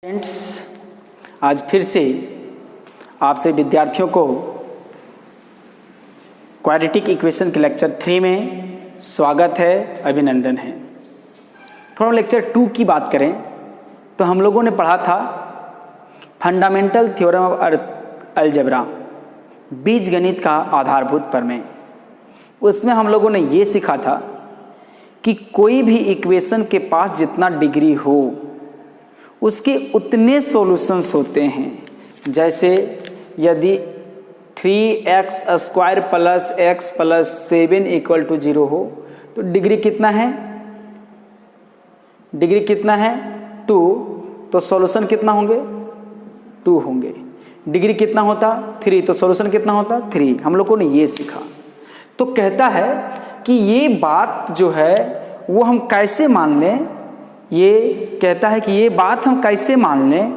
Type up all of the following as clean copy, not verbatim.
Friends, आज फिर से आपसे विद्यार्थियों को क्वाड्रेटिक इक्वेशन के लेक्चर 3 में स्वागत है, अभिनंदन है। थोड़ा लेक्चर 2 की बात करें तो हम लोगों ने पढ़ा था फंडामेंटल थ्योरम ऑफ अलजेब्रा, बीजगणित का आधारभूत प्रमेय। उसमें हम लोगों ने ये सीखा था कि कोई भी इक्वेशन के पास जितना डिग्री हो उसके उतने सॉल्यूशंस होते हैं। जैसे यदि 3x² plus x plus 7 equal to 0 हो तो डिग्री कितना है? डिग्री कितना है? 2। तो सॉल्यूशन कितना होंगे? 2 होंगे। डिग्री कितना होता? 3। तो सॉल्यूशन कितना होता? 3। हम लोगों ने ये सीखा। तो कहता है कि ये बात जो है वो हम कैसे मान लें, ये कहता है कि ये बात हम कैसे मान लें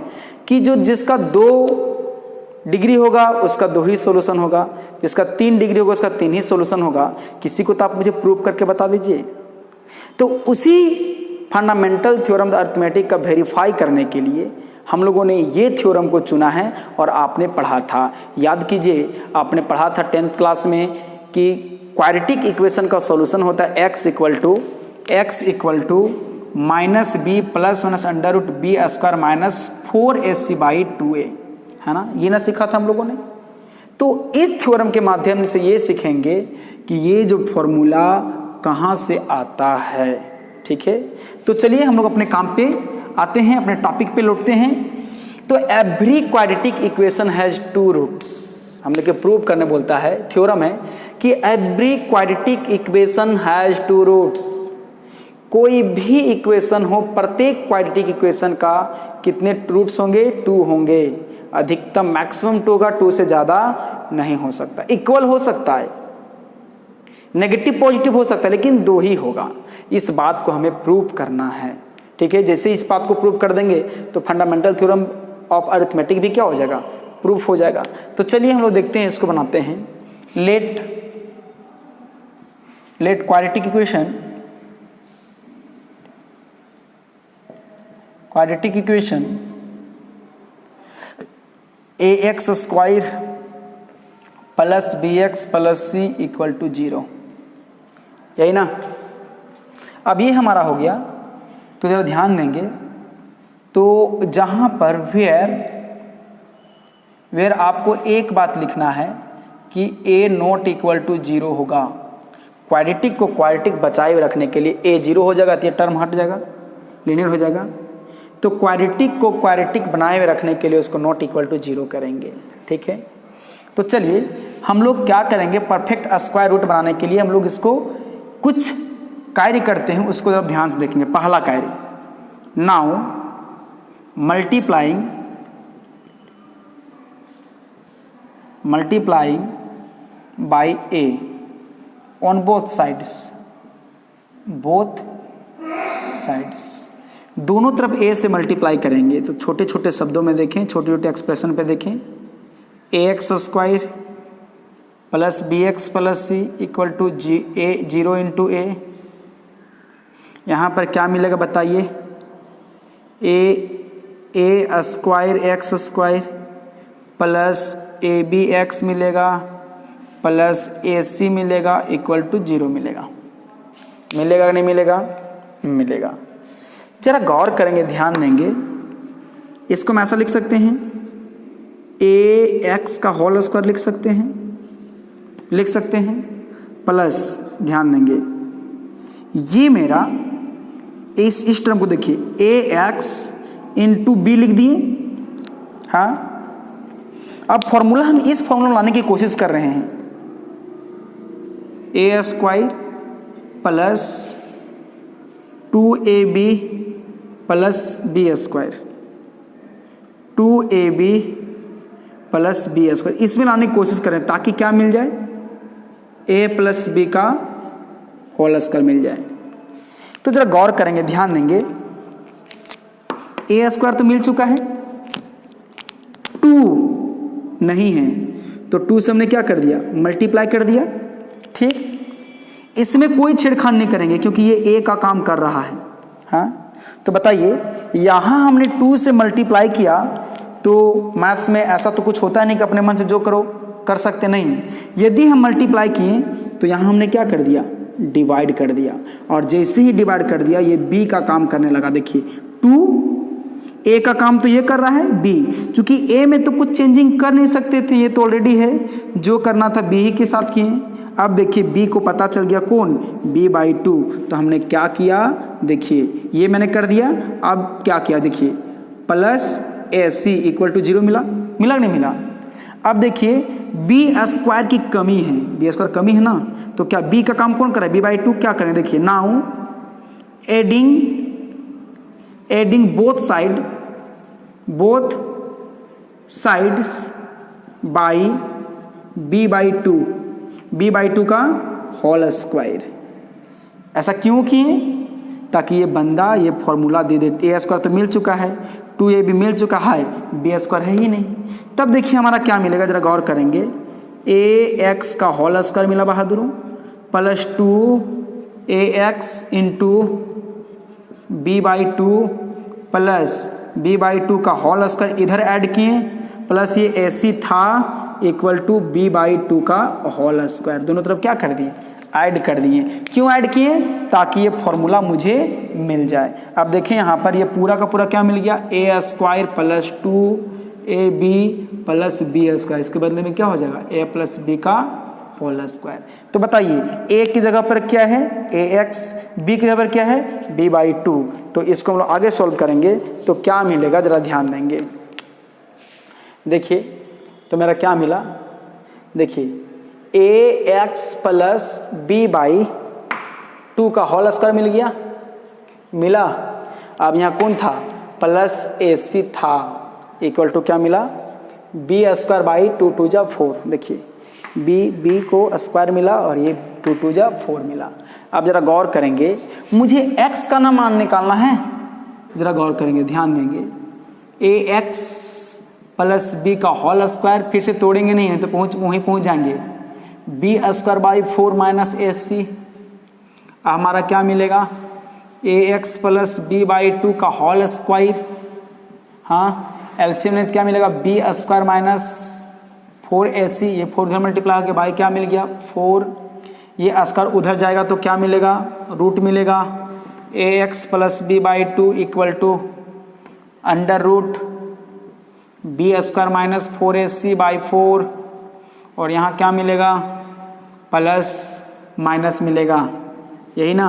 कि जो जिसका 2 डिग्री होगा उसका 2 ही सॉल्यूशन होगा, जिसका 3 डिग्री होगा उसका 3 ही सॉल्यूशन होगा। किसी को तो आप मुझे प्रूव करके बता दीजिए। तो उसी फंडामेंटल थ्योरम ऑफ अरिथमेटिक का वेरीफाई करने के लिए हम लोगों ने ये थ्योरम को चुना है और आपने पढ़ा था। याद कीजिए, आपने पढ़ा था 10th क्लास में कि क्वाड्रेटिक इक्वेशन का सॉल्यूशन होता है x equal to minus b plus minus under root b square minus 4ac/2a, है ना? ये ना सीखा था हम लोगों ने। तो इस थ्योरम के माध्यम से ये सीखेंगे कि ये जो फॉर्मूला कहाँ से आता है। ठीक है, तो चलिए हम लोग अपने काम पे आते हैं, अपने टॉपिक पे लौटते हैं। तो every quadratic equation has 2 roots. हम लोग के प्रूव करने बोलता है, थ्योरम है कि every quadratic equation has 2 roots. कोई भी इक्वेशन हो, प्रत्येक क्वाड्रेटिक इक्वेशन का कितने रूट्स होंगे? 2 होंगे। अधिकतम मैक्सिमम 2 होगा, 2 से ज्यादा नहीं हो सकता। इक्वल हो सकता है, नेगेटिव पॉजिटिव हो सकता है, लेकिन 2 ही होगा। इस बात को हमें प्रूव करना है। ठीक है, जैसे इस बात को प्रूव कर देंगे तो फंडामेंटल थ्योरम ऑफ अरिथमेटिक भी क्या हो जाएगा? प्रूफ हो जाएगा। तो चलिए हम लोग देखते हैं, इसको बनाते हैं। Let quadratic equation ax² plus bx plus c equal to 0, यही ना? अब ये हमारा हो गया। तो जरा ध्यान देंगे, तो जहां पर वेयर आपको एक बात लिखना है कि a नॉट इक्वल टू 0 होगा। क्वाड्रेटिक को क्वाड्रेटिक बचाए रखने के लिए a 0 हो जाएगा तो ये टर्म हट जाएगा, लीनियर हो जाएगा। तो क्वाड्रेटिक को क्वाड्रेटिक बनाए हुए रखने के लिए उसको नॉट इक्वल टू 0 करेंगे। ठीक है, तो चलिए हम लोग क्या करेंगे, परफेक्ट स्क्वायर रूट बनाने के लिए हम लोग इसको कुछ कार्य करते हैं, उसको जब ध्यान से देखेंगे। पहला कार्य, now multiplying by a on both sides, दोनों तरफ a से मल्टीप्लाई करेंगे। तो छोटे छोटे शब्दों में देखें, छोटे छोटे एक्सप्रेशन पे देखें। ax² plus bx plus c equal to 0 into a। यहाँ पर क्या मिलेगा बताइए? a² x² प्लस abx मिलेगा प्लस ac मिलेगा इक्वल टू 0 मिलेगा। मिलेगा कि नहीं मिलेगा? मिलेगा। जरा गौर करेंगे, ध्यान देंगे। इसको हम ऐसा लिख सकते हैं, ax का होल स्क्वायर लिख सकते हैं प्लस, ध्यान देंगे, ये मेरा इस टर्म को देखिए, ax इंटू बी लिख दिए। हाँ, अब फॉर्मूला हम इस फॉर्मूला लाने की कोशिश कर रहे हैं। a² plus 2ab plus b², 2ab plus b², इसमें लाने की कोशिश करें ताकि क्या मिल जाए? a प्लस b का होल स्क्वायर मिल जाए। तो जरा गौर करेंगे, ध्यान देंगे, a² तो मिल चुका है, 2 नहीं है, तो 2 से हमने क्या कर दिया? मल्टीप्लाई कर दिया। ठीक, इसमें कोई छेड़खानी नहीं करेंगे क्योंकि ये a का काम कर रहा है। हाँ, तो बताइए यहाँ हमने 2 से मल्टीप्लाई किया, तो मैथ्स में ऐसा तो कुछ होता नहीं कि अपने मन से जो करो कर सकते, नहीं। यदि हम मल्टीप्लाई किए तो यहाँ हमने क्या कर दिया, डिवाइड कर दिया, और जैसे ही डिवाइड कर दिया ये बी का काम करने लगा। देखिए 2 ए का काम तो ये कर रहा है, बी, चूंकि ए में तो कुछ चेंजिंग कर नहीं सकते थे, ये तो ऑलरेडी है, जो करना था बी ही के साथ किए। अब देखिए बी को पता चल गया कौन, b/2, तो हमने क्या किया, देखिए ये मैंने कर दिया। अब क्या किया, देखिए प्लस AC = 0 मिला, मिला नहीं मिला। अब देखिए b² की कमी है, b² कमी है ना, तो क्या b का काम कौन कर रहा है, b/2, क्या करें, देखिए now adding both sides by b/2 का होल स्क्वायर। ऐसा क्यों किए, ताकि ये बंदा ये फॉर्मूला दे दे, a² तो मिल चुका है, 2a भी मिल चुका है, b² है ही नहीं। तब देखिए हमारा क्या मिलेगा, जरा गौर करेंगे, ax का होल स्क्वायर मिला बहादुरों, plus 2ax into b/2 plus b/2 का होल स्क्वायर इधर ऐड किए, प्लस ये AC था = b/2 का होल स्क्वायर, दोनों तरफ क्या कर दिए, ऐड कर दिए। क्यों ऐड किए, ताकि ये फॉर्मूला मुझे मिल जाए। अब देखें यहाँ पर ये पूरा का पूरा क्या मिल गया, a² plus 2ab plus b², इसके बदले में क्या हो जाएगा, a प्लस b का होल स्क्वायर। तो बताइए a की जगह पर क्या है ax, b की जगह पर क्या है b/2। तो इसको हम लोग आगे सॉल्व करेंगे तो क्या मिलेगा, जरा ध्यान देंगे। देखिए तो मेरा क्या मिला, देखिए ax प्लस b/2 का होल स्क्वायर मिल गया, मिला। अब यहाँ कौन था, प्लस AC था, = क्या मिला, b² 2 × 4। देखिए b को स्क्वायर मिला और ये 2 × 4 मिला। अब जरा गौर करेंगे, मुझे x का ना मान निकालना है, जरा गौर करेंगे, ध्यान देंगे, ax प्लस b का होल स्क्वायर, फिर से तोड़ेंगे नहीं तो वहीं पहुंच जाएंगे, b² 4 माइनस AC। हमारा क्या मिलेगा, ax प्लस b/2 का होल स्क्वायर, हाँ एलसीएम में क्या मिलेगा, b² माइनस 4AC, ये 4 इधर मल्टीप्लाई होकर बाई क्या मिल गया 4, ये स्क्वायर उधर जाएगा तो क्या मिलेगा, रूट मिलेगा, ax plus b/2 = b² minus 4AC/4, और यहाँ क्या मिलेगा, प्लस माइनस मिलेगा, यही ना।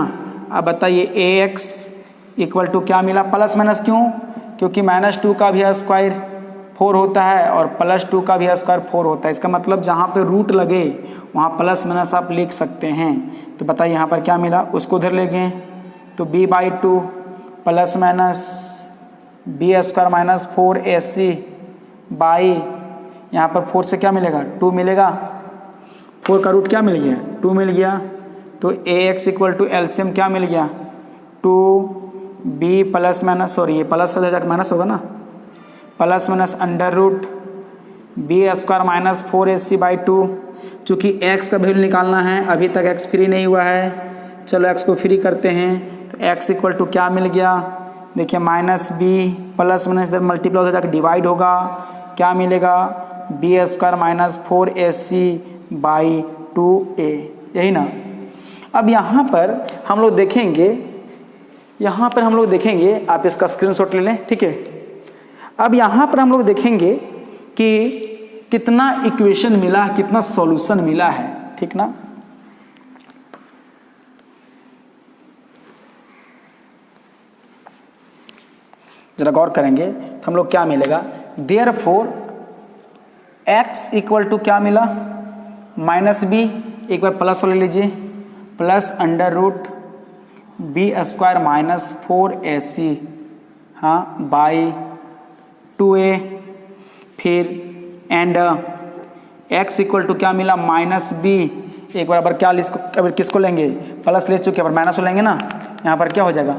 अब बताइए ax = क्या मिला, प्लस माइनस क्यों, क्योंकि -2 का भी स्क्वायर 4 होता है और +2 का भी स्क्वायर 4 होता है। इसका मतलब जहाँ पे रूट लगे वहाँ प्लस माइनस आप लिख सकते हैं। तो बताइए यहाँ पर क्या मिला, उसको उधर ले गए तो b/2 plus minus b² minus 4AC by, यहाँ पर 4 से क्या मिलेगा, 2 मिलेगा, 4 का रूट क्या मिल गया, 2 मिल गया। तो ax = एलसीएम क्या मिल गया, 2b प्लस माइनस, सॉरी ये प्लस हो जाकर माइनस होगा ना, plus minus √b² minus 4AC/2। चूँकि x का वैल्यू निकालना है, अभी तक x फ्री नहीं हुआ है, चलो x को फ्री करते हैं। तो x = क्या मिल गया, देखिए -b प्लस माइनस इधर मल्टीप्लाई हो जाकर डिवाइड होगा, क्या मिलेगा, b² माइनस 4AC/2a, यही ना। अब यहाँ पर हम लोग देखेंगे, आप इसका स्क्रीनशॉट ले लें, ठीक है। अब यहाँ पर हम लोग देखेंगे कि कितना इक्वेशन मिला, कितना सॉल्यूशन मिला है, ठीक ना। जरा गौर करेंगे तो हम लोग क्या मिलेगा, देयरफॉर x = क्या मिला, -b, एक बार प्लस ले लीजिए, प्लस √b² माइनस 4AC, हाँ बाई 2a, फिर एंड x = क्या मिला, -b, एक बराबर क्या किसको लेंगे, प्लस ले चुके पर माइनस को लेंगे ना, यहाँ पर क्या हो जाएगा,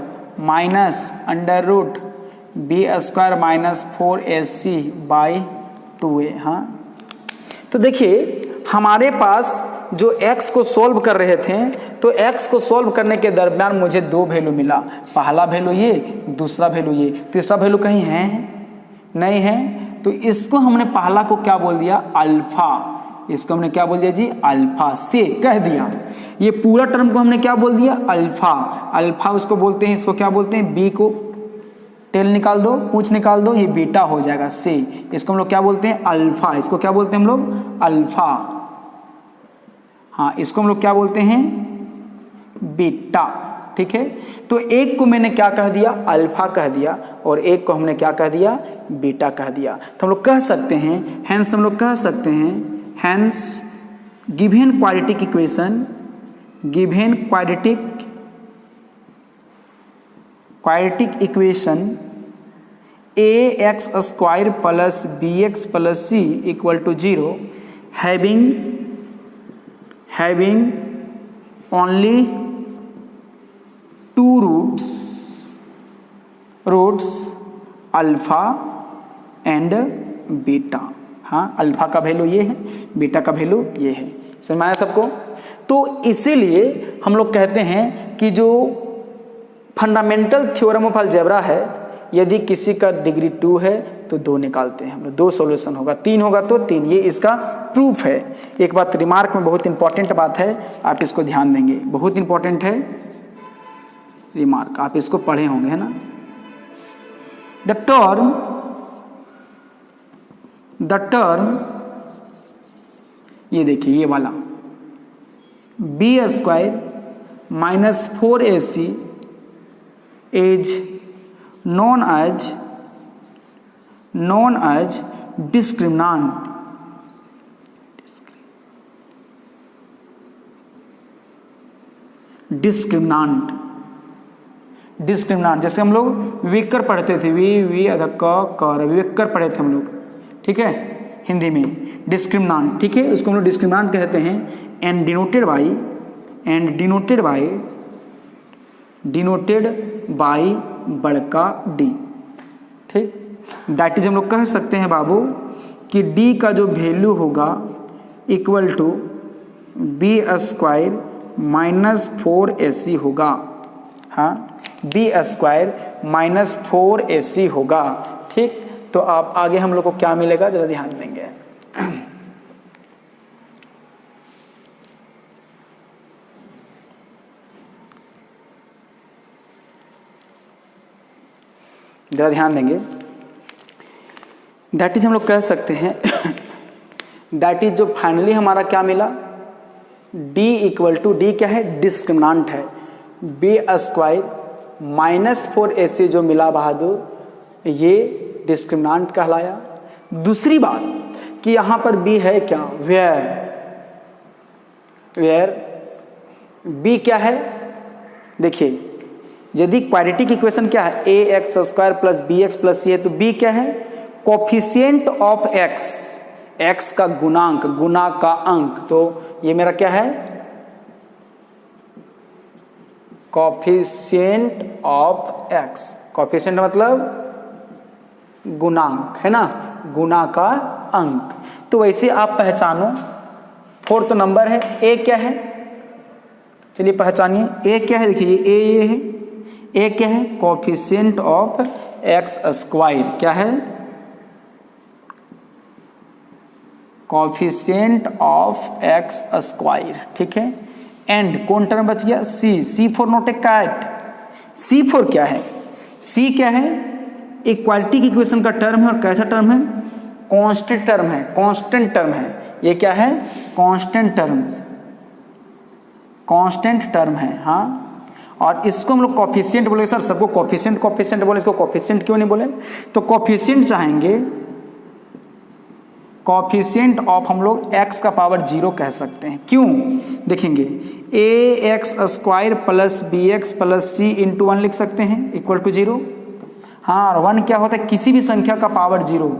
-√b² माइनस 4AC/2a। हाँ तो देखिए हमारे पास जो x को सॉल्व कर रहे थे, तो x को सॉल्व करने के दरमियान मुझे दो वैल्यू मिला, पहला वैल्यू ये, दूसरा वैल्यू ये, तीसरा वैल्यू कहीं है नहीं है, तो इसको हमने पहला को क्या बोल दिया, अल्फा, इसको हमने क्या बोल दिया जी, अल्फा से कह दिया। ये पूरा टर्म को हमने क्या बोल दिया, अल्फा, अल्फा उसको बोलते हैं, इसको क्या बोलते हैं, बी को टेल निकाल दो, पूंछ निकाल दो, ये बीटा हो जाएगा से, इसको हम लोग क्या बोलते हैं, अल्फा, इसको क्या बोलते हैं हम लोग, अल्फा, हाँ इसको हम लोग क्या बोलते हैं, बीटा, ठीक है। तो एक को मैंने क्या कह दिया, अल्फा कह दिया, और एक को हमने क्या कह दिया, बीटा कह दिया। तो हम लोग कह सकते हैं, हेंस हम लोग कह सकते हैं, hence given quadratic equation, given quadratic equation ax square plus bx plus c equal to 0 having only two roots alpha and beta. हाँ, अल्फा का वैल्यू ये है, बीटा का वैल्यू ये है, समझ में आया सबको। तो इसीलिए हम लोग कहते हैं कि जो फंडामेंटल थ्योरम ऑफ अलजेब्रा है, यदि किसी का डिग्री 2 है तो 2 निकालते हैं हम लोग, 2 सॉल्यूशन होगा, 3 होगा तो 3, ये इसका प्रूफ है। एक बात रिमार्क में बहुत इंपॉर्टेंट बात है, आप इसको ध्यान देंगे, बहुत इंपॉर्टेंट है रिमार्क, आप इसको पढ़े होंगे है ना। द टर्म ये देखिए, ये वाला b square minus 4ac is known as discriminant, जैसे हम लोग विवेकर पढ़ते थे, विवेकर पढ़े थे हम लोग, ठीक है, हिंदी में डिस्क्रिमिनांट, ठीक है, उसको हम लोग डिस्क्रिमिनांट कहते हैं, एंड डिनोटेड बाई बड़का डी, ठीक। दैट इज हम लोग कह सकते हैं बाबू कि डी का जो वैल्यू होगा equal to b square minus 4ac होगा। हाँ, बी स्क्वायर माइनस 4ac होगा, ठीक। तो आप आगे हम लोग को क्या मिलेगा जरा ध्यान देंगे। जरा ध्यान देंगे, दैट इज हम लोग कह सकते हैं दैट इज जो फाइनली हमारा क्या मिला, d इक्वल टू, डी क्या है, डिस्क्रिमिनांट है, बी स्क्वायर माइनस 4ac जो मिला बहादुर, ये डिस्क्रिमिनांट कहलाया। दूसरी बात कि यहाँ पर b है क्या, वेयर b क्या है, देखिए यदि क्वाड्रेटिक इक्वेशन क्या है, ax square plus bx plus c है, तो b क्या है, कोफिशिएंट ऑफ x, x का गुणांक, गुना का अंक, तो ये मेरा क्या है, कोफिशिएंट ऑफ x, कोफिशिएंट मतलब गुणांक है ना, गुना का अंक। तो वैसे आप पहचानो, 4th नंबर है, a क्या है, चलिए पहचानिए, a क्या है, देखिए ये है, ए क्या है, कोफिशिएंट ऑफ एक्स स्क्वायर, क्या है, कोफिशिएंट ऑफ एक्स स्क्वायर, ठीक है। एंड कौन टर्म बच गया, C for not a cat, C for क्या है, सी क्या है, एक क्वाड्रेटिक इक्वेशन का टर्म है, और कैसा टर्म है, कांस्टेंट टर्म है, कांस्टेंट टर्म है, ये क्या है, कांस्टेंट टर्म है, हाँ। और इसको हम लोग कोफिशिएंट बोले, सर सबको कोफिशिएंट बोले, इसको कोफिशिएंट क्यों नहीं बोले, तो कोफिशिएंट चाहेंगे, कोफिशिएंट ऑफ हम लोग x का पावर 0 कह सकते हैं, क्यों, देखेंगे ax square plus bx plus c into 1 लिख सकते हैं इक्वल टू 0। हाँ, और 1 क्या होता है, किसी भी संख्या का पावर 0,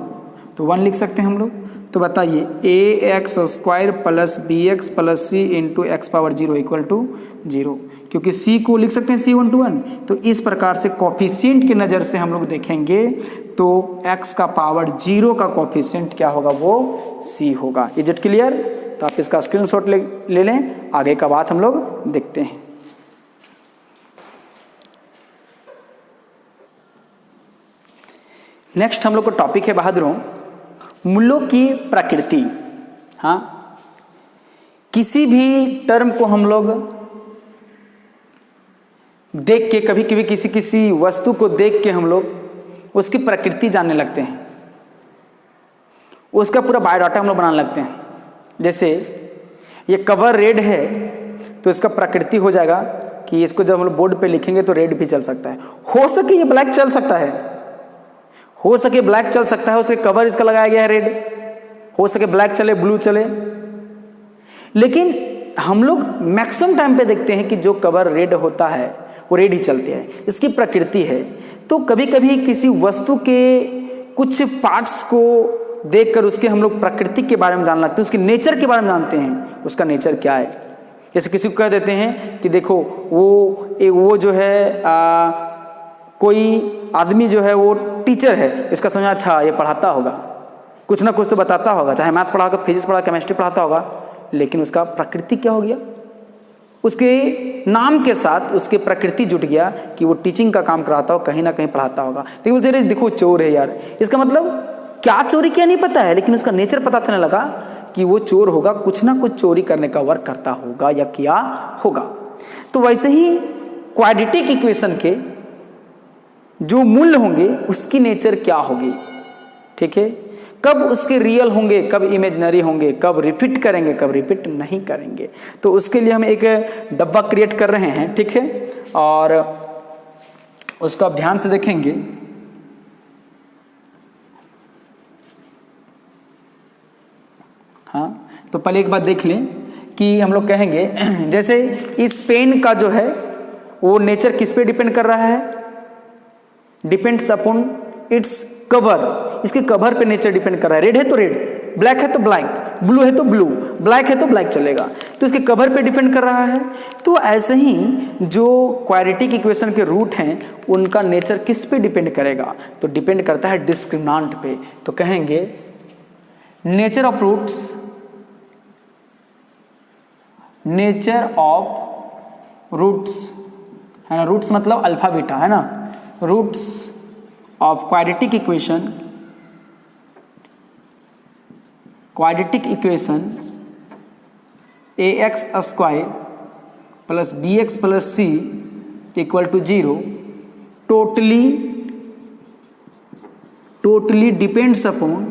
तो 1 लिख सकते हैं हम लोग। तो बताइए ax square plus bx plus c into x power 0 equal to 0, क्योंकि c को लिख सकते हैं c1 to 1। तो इस प्रकार से कोफिशिएंट की नज़र से हम लोग देखेंगे तो x का पावर 0 का कोफिशिएंट क्या होगा, वो c होगा। Is it clear. तो आप इसका स्क्रीनशॉट ले लें, आगे का बात हम लोग देखते हैं। नेक्स्ट हम लोग का टॉपिक है बहादुरों, मूल्यों की प्रकृति। हाँ, किसी भी टर्म को हम लोग देख के, कभी कभी किसी वस्तु को देख के हम लोग उसकी प्रकृति जानने लगते हैं, उसका पूरा बायोडाटा हम लोग बनाने लगते हैं। जैसे ये कवर रेड है तो इसका प्रकृति हो जाएगा कि इसको जब हम लोग बोर्ड पे लिखेंगे तो रेड भी चल सकता है, हो सके ये ब्लैक चल सकता है, हो सके ब्लैक चल सकता है, उसके कवर इसका लगाया गया है रेड, हो सके ब्लैक चले ब्लू चले। लेकिन हम लोग मैक्सिमम टाइम पे देखते हैं कि जो कवर रेड होता है वो रेड ही चलते हैं, इसकी प्रकृति है। तो कभी कभी किसी वस्तु के कुछ पार्ट्स को देखकर उसके हम लोग प्रकृति के बारे में जानने लगते हैं, उसके नेचर के बारे में जानते हैं, उसका नेचर क्या है। जैसे किसी को कह देते हैं कि देखो वो जो है कोई आदमी जो है वो टीचर है, इसका समझ अच्छा ये पढ़ाता होगा, कुछ ना कुछ तो बताता होगा, चाहे मैथ पढ़ा होगा, फिजिक्स पढ़ा, केमिस्ट्री पढ़ाता होगा, लेकिन उसका प्रकृति क्या हो गया, उसके नाम के साथ उसके प्रकृति जुट गया कि वो टीचिंग का काम कराता हो, कहीं ना कहीं पढ़ाता होगा। लेकिन बोलते रहे देखो चोर है यार, इसका मतलब क्या चोरी क्या नहीं पता है, लेकिन उसका नेचर पता चलने लगा कि वो चोर होगा, कुछ ना कुछ चोरी करने का वर्क करता होगा या किया होगा। तो वैसे ही क्वाड्रेटिक इक्वेशन के जो मूल्य होंगे उसकी नेचर क्या होगी, ठीक है, कब उसके रियल होंगे, कब इमेजिनरी होंगे, कब रिपीट करेंगे, कब रिपीट नहीं करेंगे। तो उसके लिए हम एक डब्बा क्रिएट कर रहे हैं, ठीक है, और उसको आप ध्यान से देखेंगे। हाँ, तो पहले एक बात देख लें कि हम लोग कहेंगे जैसे इस पेन का जो है वो नेचर किस पे डिपेंड कर रहा है, डिपेंड्स अपॉन इट्स कवर, इसके कवर पे नेचर डिपेंड कर रहा है। रेड है तो रेड, ब्लैक है तो ब्लैक, ब्लू है तो ब्लू, ब्लैक है तो ब्लैक चलेगा, तो इसके कवर पे डिपेंड कर रहा है। तो ऐसे ही जो क्वाड्रेटिक इक्वेशन के रूट हैं उनका नेचर किस पे डिपेंड करेगा, तो डिपेंड करता है डिस्क्रिमिनांट पे। तो कहेंगे nature of roots, nature of roots है ना, रूट्स मतलब अल्फा बीटा है ना, roots of quadratic equation, quadratic equation ax square plus bx plus c equal to 0 totally depends upon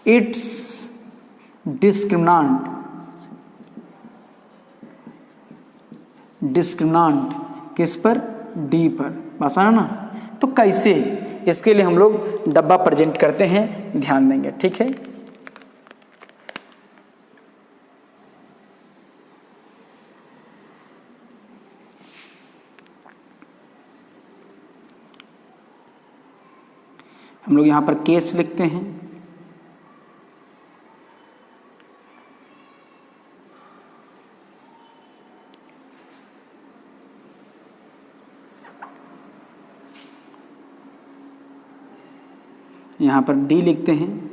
its discriminant किस पर, डी पर। बस माना ना। तो कैसे, इसके लिए हम लोग डब्बा प्रेजेंट करते हैं, ध्यान देंगे, ठीक है। हम लोग यहां पर केस लिखते हैं, यहाँ पर डी लिखते हैं।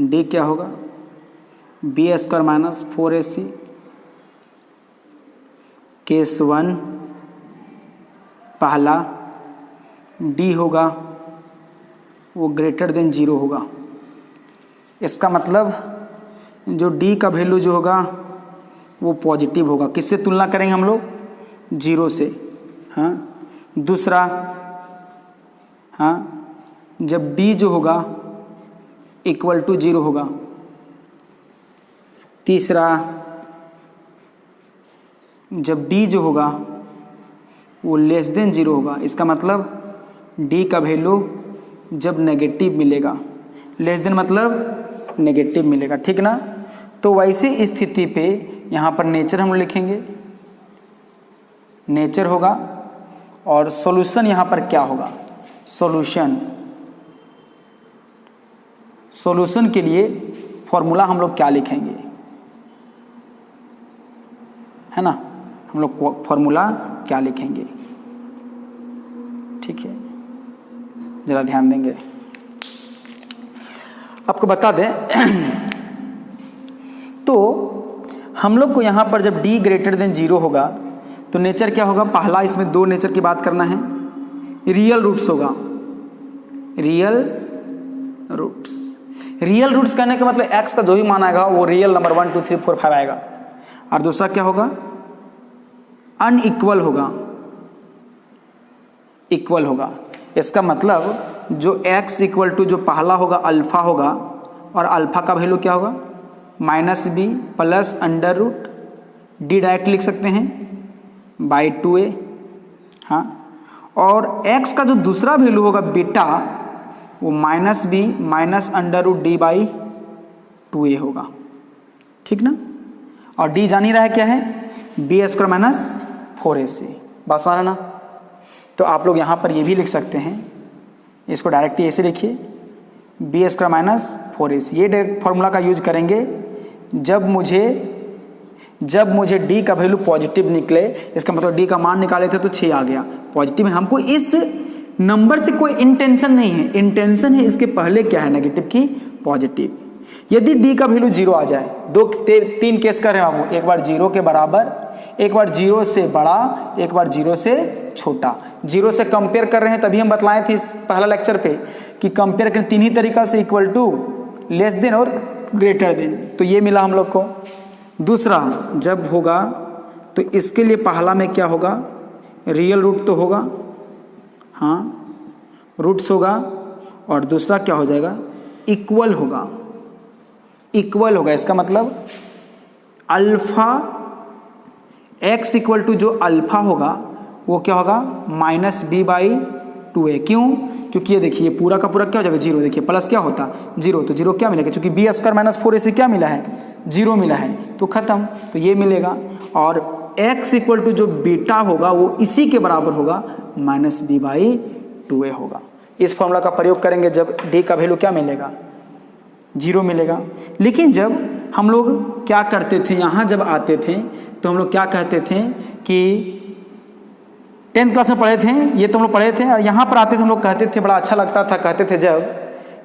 डी क्या होगा, B square minus 4ac case 1 पहला, डी होगा वो ग्रेटर देन 0 होगा। इसका मतलब जो डी का वैल्यू जो होगा वो पॉजिटिव होगा। किससे तुलना करेंगे हम लोग, 0 से। हाँ, दूसरा, हाँ, जब d जो होगा इक्वल टू 0 होगा। तीसरा, जब d जो होगा वो लेस देन 0 होगा। इसका मतलब d का वैल्यू जब नेगेटिव मिलेगा, लेस देन मतलब नेगेटिव मिलेगा, ठीक ना। तो वैसी स्थिति पे यहाँ पर नेचर हम लिखेंगे, नेचर होगा, और सॉल्यूशन यहाँ पर क्या होगा, सॉल्यूशन के लिए फॉर्मूला हम लोग क्या लिखेंगे, है ना, हम लोग फॉर्मूला क्या लिखेंगे, ठीक है। जरा ध्यान देंगे। आपको बता दें तो हम लोग को यहाँ पर जब d ग्रेटर देन 0 होगा तो नेचर क्या होगा, पहला इसमें दो नेचर की बात करना है, रियल रूट्स होगा, रियल रूट्स। रियल रूट्स कहने का मतलब x का जो भी मान आएगा वो रियल नंबर 1 2 3 4 5 आएगा। और दूसरा क्या होगा, अनइक्वल होगा, इक्वल होगा। इसका मतलब जो x इक्वल टू जो पहला होगा अल्फा होगा, और अल्फा का वैल्यू क्या होगा -b plus under root d direct लिख सकते हैं बाई 2a। हाँ, और x का जो दूसरा वैल्यू होगा बीटा वो -b minus under root d by 2a होगा, ठीक ना। और d जान ही रहा है क्या है, b² माइनस 4ac। बस माना ना। तो आप लोग यहाँ पर ये भी लिख सकते हैं, इसको डायरेक्टली ऐसे लिखिए b² माइनस 4ac। ये फॉर्मूला का यूज करेंगे जब मुझे d का वैल्यू पॉजिटिव निकले। इसका मतलब d का मान निकाले थे तो 6 आ गया पॉजिटिव है। हमको इस नंबर से कोई इंटेंशन नहीं है, इंटेंशन है इसके पहले क्या है, नेगेटिव की पॉजिटिव। यदि d का वैल्यू 0 आ जाए, तीन केस कर रहे हैं बाबू, एक बार 0 के बराबर, एक बार 0 से बड़ा, एक बार 0 से छोटा। 0 से कंपेयर कर रहे हैं, तभी हम बतलाए थे इस पहला लेक्चर पे कि कंपेयर करें तीन ही तरीका से, इक्वल टू, लेस देन और ग्रेटर देन। तो ये मिला हम लोग को। दूसरा जब होगा तो इसके लिए पहला में क्या होगा, रियल रूट तो होगा, हाँ रूट्स होगा, और दूसरा क्या हो जाएगा, इक्वल होगा, इक्वल होगा। इसका मतलब अल्फा x इक्वल टू जो अल्फा होगा वो क्या होगा -b बाई 2a। क्यों, क्योंकि ये देखिए पूरा का पूरा क्या हो जाएगा 0, देखिए प्लस क्या होता 0, तो 0 क्या मिलेगा, क्योंकि b² माइनस 4ac क्या मिला है 0 मिला है, तो खत्म, तो ये मिलेगा। और x इक्वल टू जो बीटा होगा वो इसी के बराबर होगा -b बाई 2a होगा। इस फॉर्मूला का प्रयोग करेंगे जब d का वैल्यू क्या मिलेगा 0 मिलेगा। लेकिन जब हम लोग क्या करते थे, यहाँ जब आते थे तो हम लोग क्या कहते थे कि 10th क्लास में पढ़े थे, ये तो हम लोग पढ़े थे, और यहाँ पर आते थे हम लोग कहते थे, बड़ा अच्छा लगता था, कहते थे जब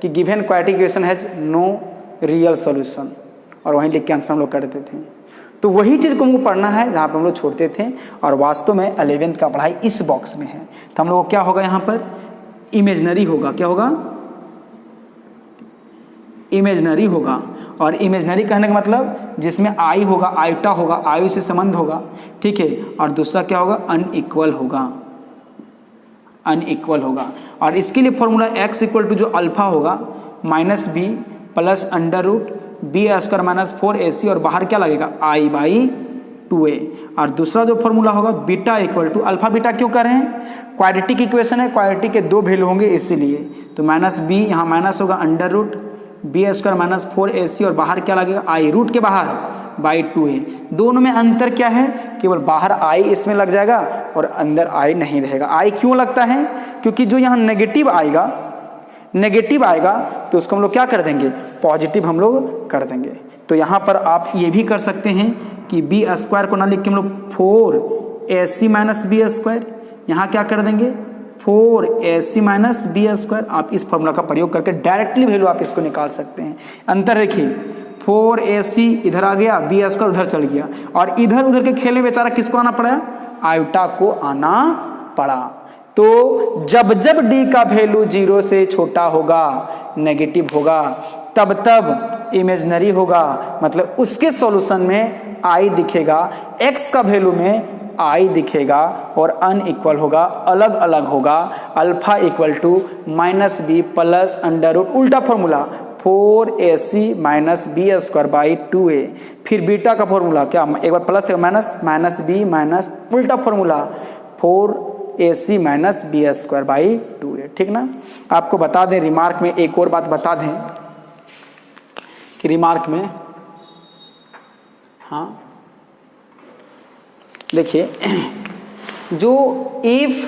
कि given quadratic equation has no real solution, और वहीं लिख के आंसर हम लोग करते थे। तो वही चीज़ को हमको पढ़ना है जहाँ पे हम लोग छोड़ते थे, और वास्तव में 11th का पढ़ाई इस बॉक्स में है। तो हम लोग को क्या होगा, यहाँ पर इमेजनरी होगा, क्या होगा, इमेजनरी होगा। और इमेजनरी कहने का मतलब जिसमें आई होगा, आइटा होगा, आयु से संबंध होगा, ठीक है। और दूसरा क्या होगा, अनइक्वल होगा, अनइक्वल होगा। और इसके लिए फॉर्मूला x इक्वल टू जो अल्फा होगा -b plus under root b² minus 4ac, और बाहर क्या लगेगा i बाई 2a। और दूसरा जो फॉर्मूला होगा beta equal to, alpha beta क्यों कर रहे हैं, क्वाड्रेटिक इक्वेशन है, क्वाड्रेटिक के दो वैल्यू होंगे इसीलिए, तो -b यहाँ माइनस होगा under root b² minus 4ac, और बाहर क्या लगेगा i, रूट के बाहर बाई 2a। दोनों में अंतर क्या है, केवल बाहर i इसमें लग जाएगा और अंदर i नहीं रहेगा। i क्यों लगता है, क्योंकि जो यहाँ नेगेटिव आएगा, नेगेटिव आएगा तो उसको हम लोग क्या कर देंगे, पॉजिटिव हम लोग कर देंगे। तो यहाँ पर आप ये भी कर सकते हैं कि b² को ना लिख के हम लोग 4ac माइनस b², यहाँ क्या कर देंगे 4ac माइनस b²। आप इस फॉर्मूला का प्रयोग करके डायरेक्टली वैल्यू आप इसको निकाल सकते हैं। अंतर देखिए, 4ac इधर आ गया, b² उधर चल गया, और इधर उधर के खेल में बेचारा किसको आना पड़ा, आयोटा को आना पड़ा। तो जब जब d का वैल्यू 0 से छोटा होगा, नेगेटिव होगा, तब तब इमेजनरी होगा, मतलब उसके सॉल्यूशन में i दिखेगा, x का वैल्यू में i दिखेगा, और अनइक्वल होगा, अलग अलग होगा। Alpha equal to -b plus under root, उल्टा formula 4ac minus b² by 2a। फिर बीटा का फॉर्मूला क्या, एक बार प्लस माइनस b माइनस उल्टा formula 4ac minus b² by 2a, ठीक ना। आपको बता दें रिमार्क में एक और बात बता दें कि रिमार्क में, हाँ देखिए, जो if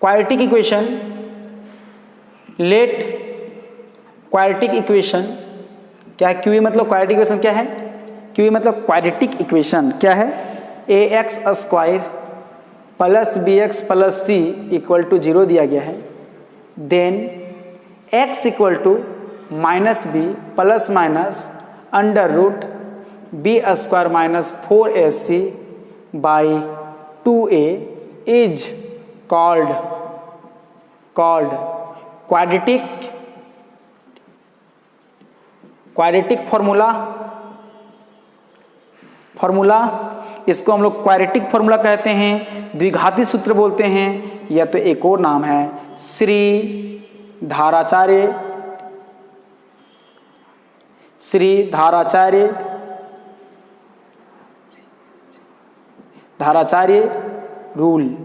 quadratic equation, let quadratic equation क्या है, क्यू मतलब क्वाड्रेटिक इक्वेशन क्या है, क्यू मतलब क्वाड्रेटिक इक्वेशन क्या है, ax² plus b x plus c equal to 0 दिया गया है, then x equal to minus b plus minus under root b square minus 4ac by 2a is called quadratic formula. इसको हम लोग quadratic formula कहते हैं, द्विघाती सूत्र बोलते हैं, या तो एक और नाम है श्री धाराचार्य रूल।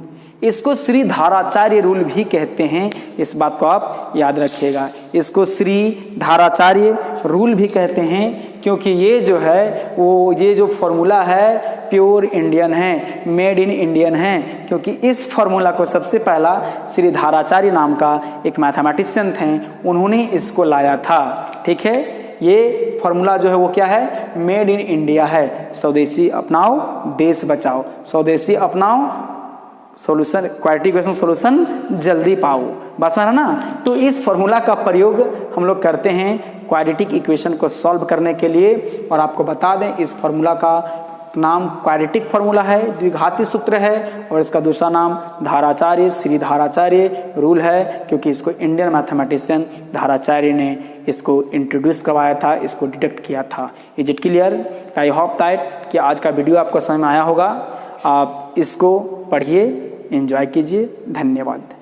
इसको श्री धाराचार्य रूल भी कहते हैं, इस बात को आप याद रखिएगा। इसको श्री धाराचार्य रूल भी कहते हैं क्योंकि ये जो है वो ये जो फॉर्मूला है प्योर इंडियन है, मेड इन इंडियन है, क्योंकि इस फॉर्मूला को सबसे पहला श्री धाराचार्य नाम का एक मैथमेटिशियन थे, उन्होंने इसको लाया था। ठीक है, ये फॉर्मूला जो है वो क्या है, मेड इन इंडिया है। स्वदेशी अपनाओ देश बचाओ, स्वदेशी अपनाओ सॉल्यूशन क्वाड्रेटिक इक्वेशन सॉल्यूशन जल्दी पाओ, बस है ना। तो इस फॉर्मूला का प्रयोग हम लोग करते हैं क्वाड्रेटिक इक्वेशन को सॉल्व करने के लिए। और आपको बता दें इस फॉर्मूला का नाम क्वाड्रेटिक फॉर्मूला है, द्विघाती सूत्र है, और इसका दूसरा नाम धाराचार्य श्री धाराचार्य रूल है, क्योंकि इसको इंडियन मैथमेटिशियन धाराचार्य ने इसको इंट्रोड्यूस करवाया था, इसको डिटेक्ट किया था। Is it clear? I hope that कि आज का वीडियो आपको समझ में आया होगा। आप इसको पढ़िए, एंजॉय कीजिए। धन्यवाद।